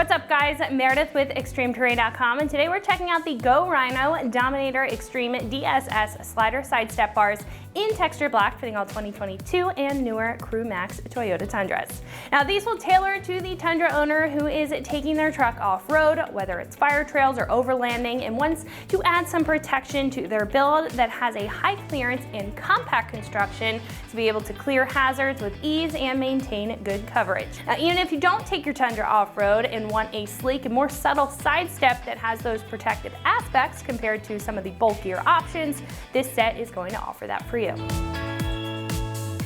What's up guys, Meredith with ExtremeTerrain.com, and today we're checking out the Go Rhino Dominator Extreme DSS Slider Side Step Bars in texture black, fitting all 2022 and newer Crew Max Toyota Tundras. Now these will tailor to the Tundra owner who is taking their truck off-road, whether it's fire trails or overlanding, and wants to add some protection to their build that has a high clearance and compact construction to be able to clear hazards with ease and maintain good coverage. Now, even if you don't take your Tundra off-road and want a sleek and more subtle side step that has those protective aspects compared to some of the bulkier options, this set is going to offer that for you.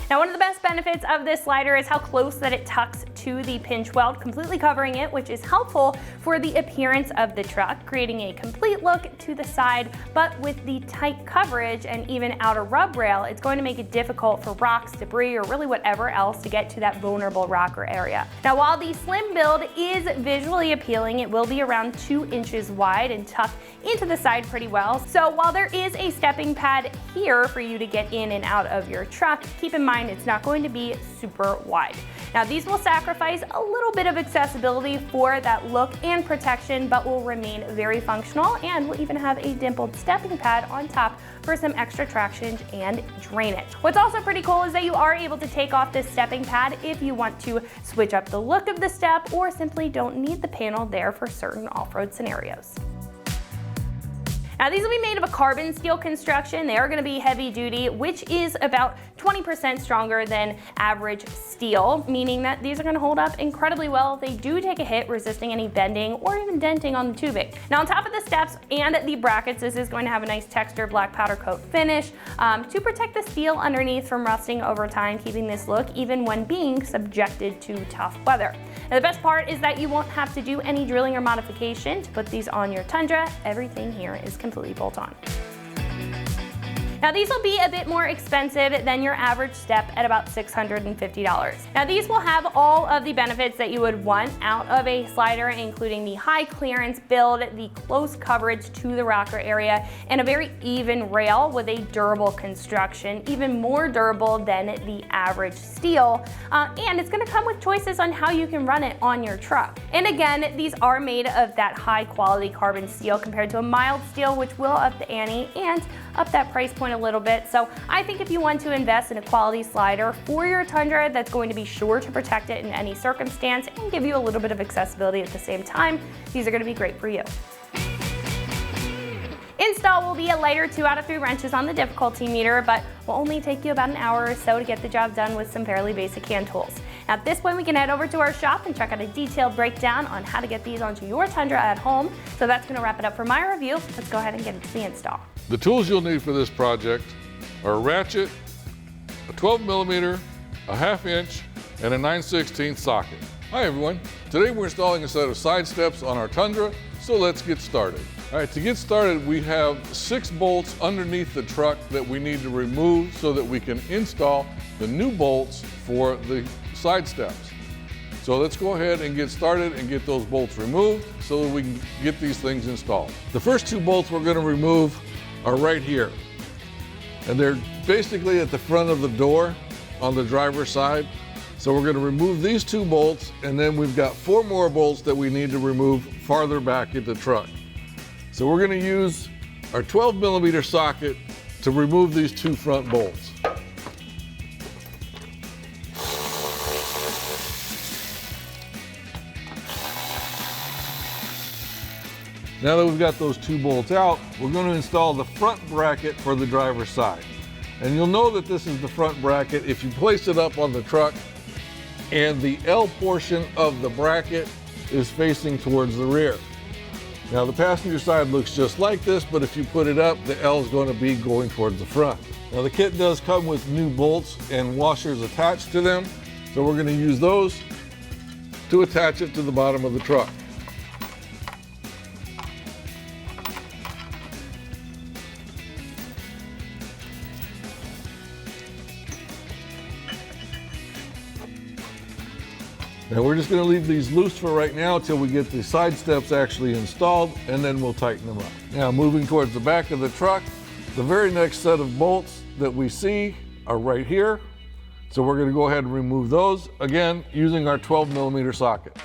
Now, one of the best benefits of this slider is how close that it tucks to the pinch weld, completely covering it, which is helpful for the appearance of the truck, creating a complete look to the side. But with the tight coverage and even outer rub rail, it's going to make it difficult for rocks, debris, or really whatever else to get to that vulnerable rocker area. Now, while the slim build is visually appealing, it will be around 2 inches wide and tucked into the side pretty well. So while there is a stepping pad here for you to get in and out of your truck, keep in mind it's not going to be super wide. Now these will sacrifice a little bit of accessibility for that look and protection, but will remain very functional, and will even have a dimpled stepping pad on top for some extra traction and drainage. What's also pretty cool is that you are able to take off this stepping pad if you want to switch up the look of the step, or simply don't need the panel there for certain off-road scenarios. Now these will be made of a carbon steel construction. They are going to be heavy duty, which is about 20% stronger than average steel, meaning that these are going to hold up incredibly well if they do take a hit, resisting any bending or even denting on the tubing. Now on top of the steps and the brackets, this is going to have a nice textured black powder coat finish to protect the steel underneath from rusting over time, keeping this look even when being subjected to tough weather. Now the best part is that you won't have to do any drilling or modification to put these on your Tundra. Everything here is completely bolt on. Now these will be a bit more expensive than your average step at about $650. Now these will have all of the benefits that you would want out of a slider, including the high clearance build, the close coverage to the rocker area, and a very even rail with a durable construction, even more durable than the average steel. And it's going to come with choices on how you can run it on your truck. And again, these are made of that high quality carbon steel compared to a mild steel, which will up the ante and up that price point a little bit. So I think if you want to invest in a quality slider for your Tundra that's going to be sure to protect it in any circumstance and give you a little bit of accessibility at the same time, these are going to be great for you. Install will be a lighter 2 out of 3 wrenches on the difficulty meter, but will only take you about an hour or so to get the job done with some fairly basic hand tools. Now at this point we can head over to our shop and check out a detailed breakdown on how to get these onto your Tundra at home. So that's going to wrap it up for my review. Let's go ahead and get into the install. The tools you'll need for this project are a ratchet, a 12mm, a 1/2 inch, and a 9/16 socket. Hi everyone. Today we're installing a set of side steps on our Tundra, so let's get started. All right, to get started, we have 6 bolts underneath the truck that we need to remove so that we can install the new bolts for the side steps. So let's go ahead and get started and get those bolts removed so that we can get these things installed. The first 2 bolts we're going to remove are right here. And they're basically at the front of the door on the driver's side. So we're going to remove these 2 bolts, and then we've got 4 more bolts that we need to remove farther back in the truck. So we're going to use our 12mm socket to remove these 2 front bolts. Now that we've got those 2 bolts out, we're going to install the front bracket for the driver's side. And you'll know that this is the front bracket if you place it up on the truck and the L portion of the bracket is facing towards the rear. Now the passenger side looks just like this, but if you put it up, the L is going to be going towards the front. Now the kit does come with new bolts and washers attached to them, so we're going to use those to attach it to the bottom of the truck. Now we're just going to leave these loose for right now until we get the side steps actually installed, and then we'll tighten them up. Now moving towards the back of the truck, the very next set of bolts that we see are right here. So we're going to go ahead and remove those, again, using our 12mm socket.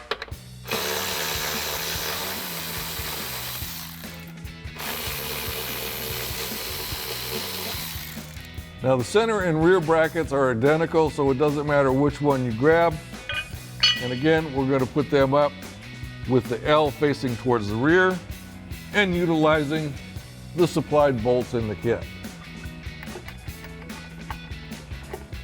Now the center and rear brackets are identical, so it doesn't matter which one you grab. And again, we're going to put them up with the L facing towards the rear and utilizing the supplied bolts in the kit.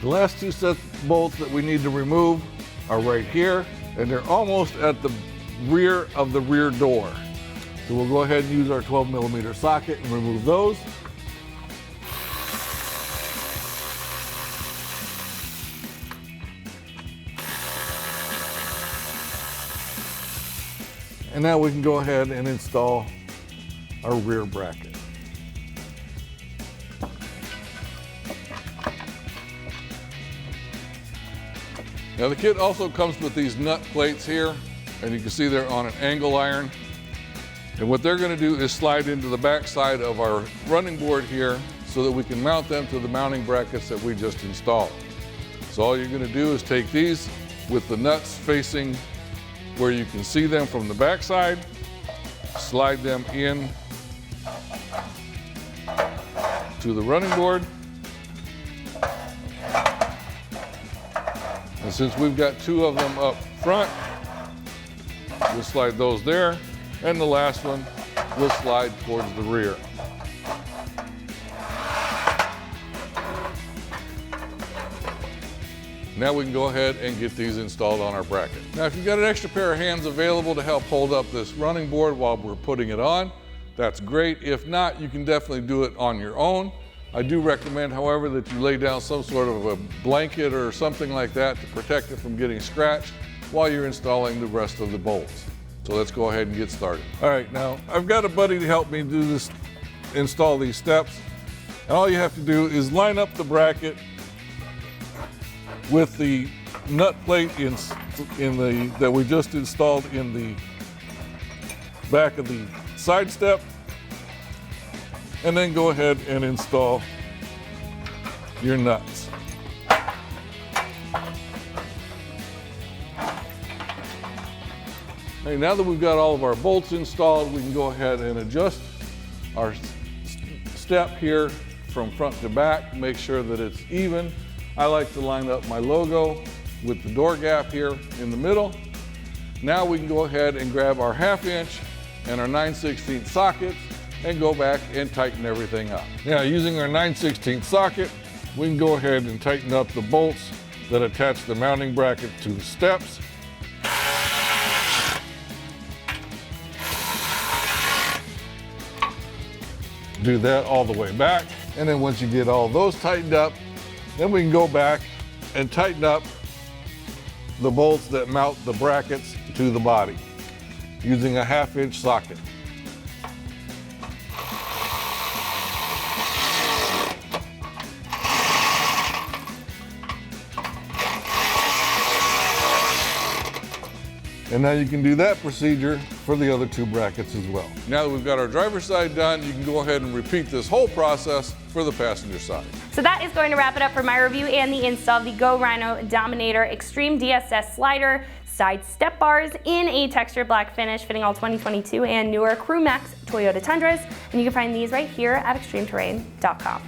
The last two sets of bolts that we need to remove are right here, and they're almost at the rear of the rear door. So we'll go ahead and use our 12mm socket and remove those. And now we can go ahead and install our rear bracket. Now the kit also comes with these nut plates here, and you can see they're on an angle iron. And what they're going to do is slide into the back side of our running board here so that we can mount them to the mounting brackets that we just installed. So all you're going to do is take these with the nuts facing where you can see them from the back side, slide them in to the running board. And since we've got two of them up front, we'll slide those there, and the last one will slide towards the rear. Now we can go ahead and get these installed on our bracket. Now if you've got an extra pair of hands available to help hold up this running board while we're putting it on, that's great. If not, you can definitely do it on your own. I do recommend, however, that you lay down some sort of a blanket or something like that to protect it from getting scratched while you're installing the rest of the bolts. So let's go ahead and get started. All right, now I've got a buddy to help me do this, install these steps. And all you have to do is line up the bracket with the nut plate that we just installed in the back of the side step, and then go ahead and install your nuts. Okay, now that we've got all of our bolts installed, we can go ahead and adjust our step here from front to back, make sure that it's even. I like to line up my logo with the door gap here in the middle. Now we can go ahead and grab our 1/2 inch and our 9/16 sockets and go back and tighten everything up. Now using our 9/16 socket, we can go ahead and tighten up the bolts that attach the mounting bracket to the steps. Do that all the way back. And then once you get all those tightened up, then we can go back and tighten up the bolts that mount the brackets to the body using a 1/2 inch socket. And now you can do that procedure for the other two brackets as well. Now that we've got our driver's side done, you can go ahead and repeat this whole process for the passenger side. So that is going to wrap it up for my review and the install of the Go Rhino Dominator Extreme DSS slider side step bars in a texture black finish, fitting all 2022 and newer Crew Max Toyota Tundras. And you can find these right here at extremeterrain.com.